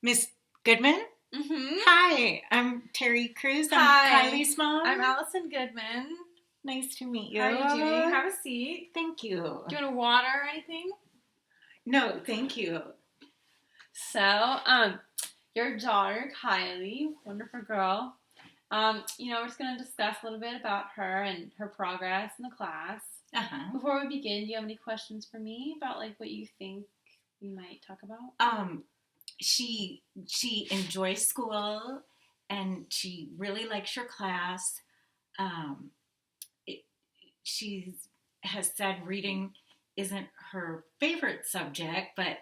Miss Goodman? Mm-hmm. Hi, I'm Terry Cruz. I'm Hi. Kylie's mom. I'm Alison Goodman. Nice to meet you. How are you doing? Have a seat. Thank you. Do you want a water or anything? No, thank you. So, your daughter, Kylie, wonderful girl. We're just going to discuss a little bit about her and her progress in the class. Uh-huh. Before we begin, do you have any questions for me about, what you think we might talk about? She enjoys school, and she really likes your class. Um, she has said reading isn't her favorite subject, but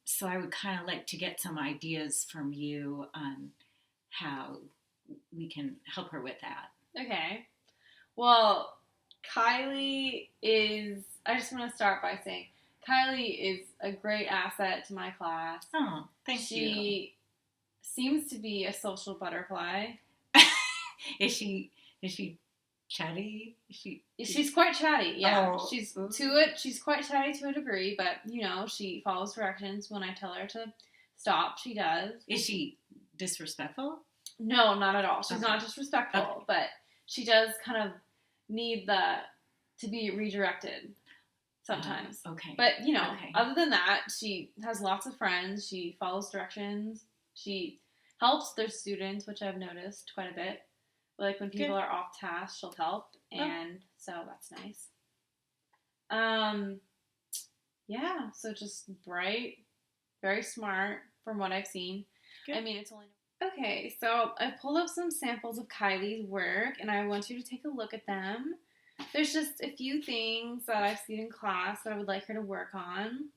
so I would kind of like to get some ideas from you on how we can help her with that. Okay. Well, I just want to start by saying, Kylie is a great asset to my class. Oh, thank you. She seems to be a social butterfly. Is she chatty? She's quite chatty, yeah. Oh. She's quite chatty to a degree, but she follows directions when I tell her to stop. She does. Is she disrespectful? No, not at all. She's not disrespectful, but she does kind of need to be redirected sometimes. Okay. But, other than that, she has lots of friends. She follows directions. She helps their students, which I've noticed quite a bit. Like when people are off task, she'll help. And so that's nice. Yeah, so just bright, very smart from what I've seen. Good. I mean, it's only... Okay, so I pulled up some samples of Kylie's work, and I want you to take a look at them. There's just a few things that I've seen in class that I would like her to work on.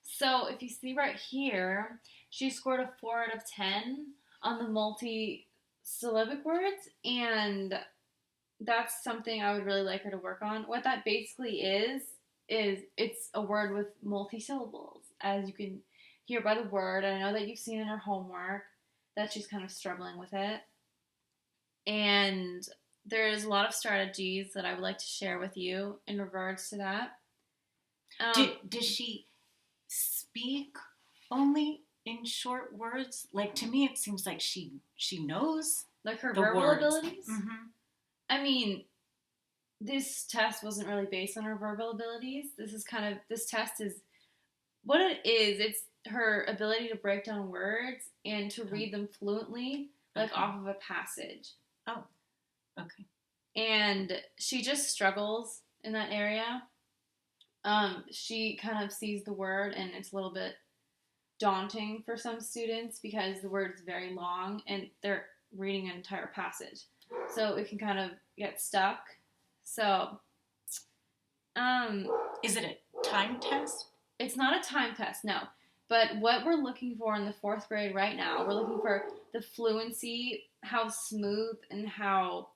So if you see right here, she scored a 4 out of 10 on the multi-syllabic words, and that's something I would really like her to work on. What that basically is it's a word with multi-syllables, as you can hear by the word. And I know that you've seen in her homework that she's kind of struggling with it. And there's a lot of strategies that I would like to share with you in regards to that. Does she speak only in short words? Like, to me, it seems like she knows like her the verbal words. Abilities. Mm-hmm. I mean, this test wasn't really based on her verbal abilities. This test is what it is. It's her ability to break down words and to read them fluently, off of a passage. Oh, okay. And she just struggles in that area. She kind of sees the word, and it's a little bit daunting for some students because the word is very long and they're reading an entire passage. So it can kind of get stuck. So, is it a time test? It's not a time test, no. But what we're looking for in the 4th grade right now, we're looking for the fluency, how smooth and how,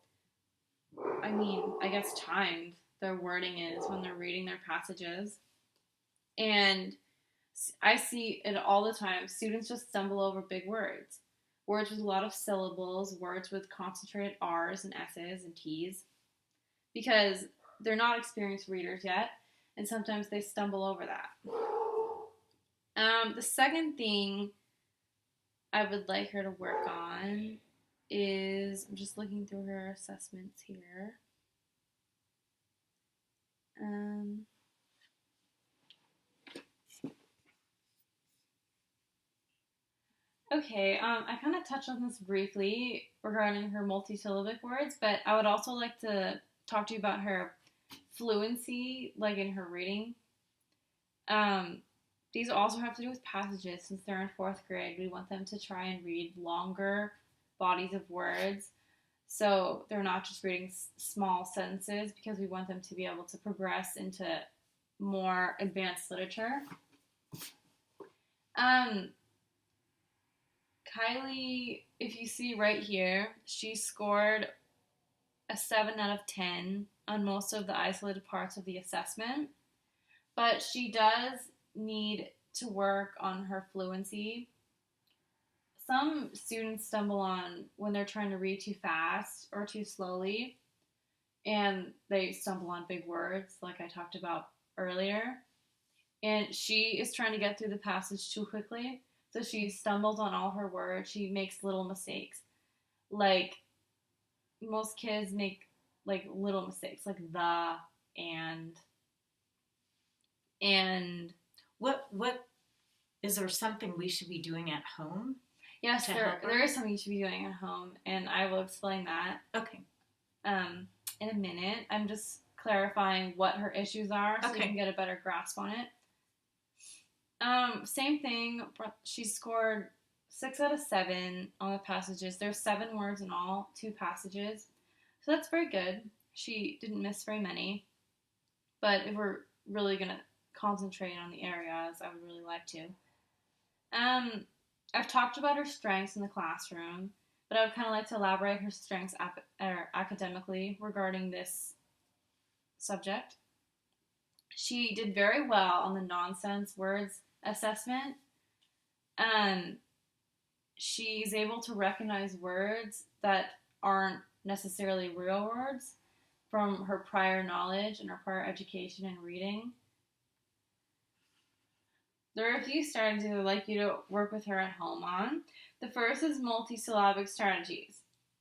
I guess timed their wording is when they're reading their passages. And I see it all the time. Students just stumble over big words. Words with a lot of syllables, words with concentrated R's and S's and T's. Because they're not experienced readers yet, and sometimes they stumble over that. The second thing I would like her to work on is, I'm just looking through her assessments here. Okay, I kind of touched on this briefly regarding her multisyllabic words, but I would also like to talk to you about her fluency, in her reading. These also have to do with passages. Since they're in 4th grade, we want them to try and read longer bodies of words. So they're not just reading small sentences, because we want them to be able to progress into more advanced literature. Kylie, if you see right here, she scored a 7 out of 10 on most of the isolated parts of the assessment. But she does need to work on her fluency. Some students stumble on when they're trying to read too fast or too slowly, and they stumble on big words like I talked about earlier. And she is trying to get through the passage too quickly, So she stumbles on all her words. She makes little mistakes. Like, most kids make, like, little mistakes, like the, and What is there something we should be doing at home? Yes, there is something you should be doing at home, and I will explain that. Okay. In a minute. I'm just clarifying what her issues are so okay. you can get a better grasp on it. Same thing. She scored 6 out of 7 on the passages. There's 7 words in all, 2 passages. So that's very good. She didn't miss very many. But if we're really going to concentrate on the areas, I would really like to. I've talked about her strengths in the classroom, but I would kind of like to elaborate her strengths academically regarding this subject. She did very well on the nonsense words assessment. She's able to recognize words that aren't necessarily real words from her prior knowledge and her prior education and reading. There are a few strategies I'd like you to work with her at home on. The first is multisyllabic strategies.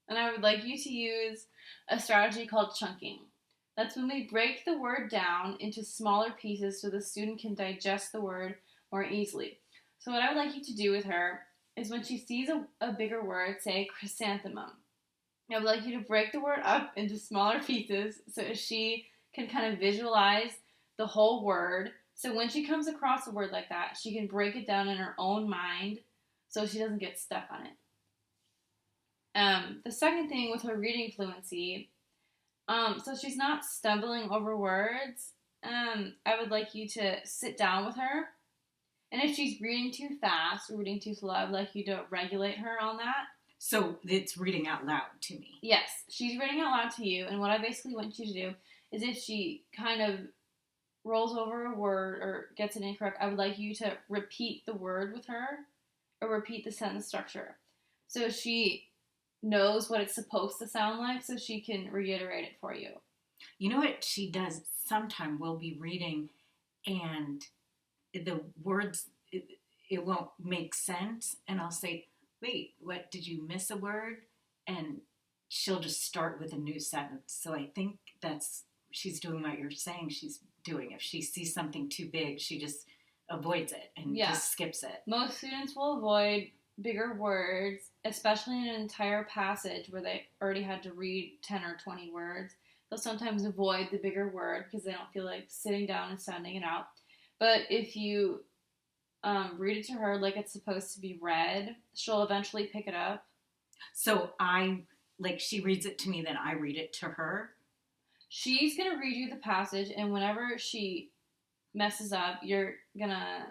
And I would like you to use a strategy called chunking. That's when we break the word down into smaller pieces so the student can digest the word more easily. So what I would like you to do with her is when she sees a bigger word, say chrysanthemum, I would like you to break the word up into smaller pieces so she can kind of visualize the whole word. So when she comes across a word like that, she can break it down in her own mind so she doesn't get stuck on it. The second thing with her reading fluency, so she's not stumbling over words. I would like you to sit down with her. And if she's reading too fast or reading too slow, I would like you to regulate her on that. So it's reading out loud to me. Yes, she's reading out loud to you. And what I basically want you to do is if she kind of rolls over a word or gets it incorrect, I would like you to repeat the word with her or repeat the sentence structure. So she knows what it's supposed to sound like so she can reiterate it for you. You know what she does? Sometime we'll be reading and the words, it won't make sense. And I'll say, wait, what, did you miss a word? And she'll just start with a new sentence. So I think she's doing what you're saying she's doing. If she sees something too big, she just avoids it and just skips it. Most students will avoid bigger words, especially in an entire passage where they already had to read 10 or 20 words. They'll sometimes avoid the bigger word because they don't feel like sitting down and sounding it out. But if you read it to her like it's supposed to be read, she'll eventually pick it up. So she reads it to me, then I read it to her? She's going to read you the passage, and whenever she messes up, you're going to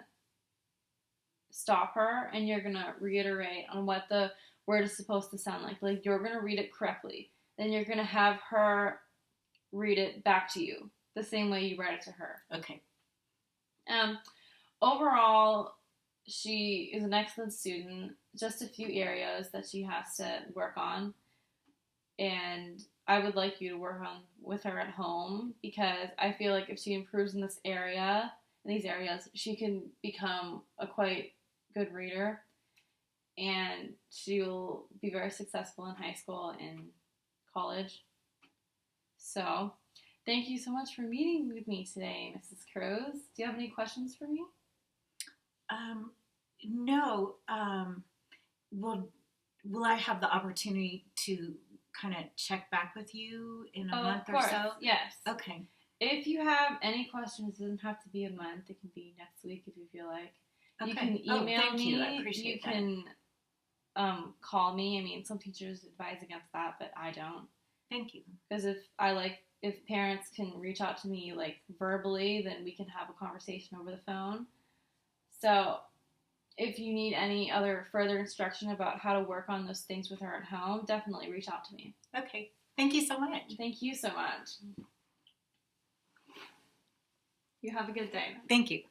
stop her, and you're going to reiterate on what the word is supposed to sound like. Like, you're going to read it correctly. Then you're going to have her read it back to you the same way you read it to her. Okay. Overall, she is an excellent student. Just a few areas that she has to work on. And I would like you to work on with her at home because I feel like if she improves in these areas, she can become a quite good reader. And she will be very successful in high school and college. So, thank you so much for meeting with me today, Mrs. Cruz. Do you have any questions for me? No. Will I have the opportunity to kind of check back with you in a month or so? Yes. Okay. If you have any questions, it doesn't have to be a month. It can be next week if you feel like. Okay. You can email me. You. I appreciate that. You can call me. I mean, some teachers advise against that, but I don't. Thank you. Because if parents can reach out to me like verbally, then we can have a conversation over the phone. So if you need any other further instruction about how to work on those things with her at home, definitely reach out to me. Okay. Thank you so much. Thank you so much. You have a good day. Thank you.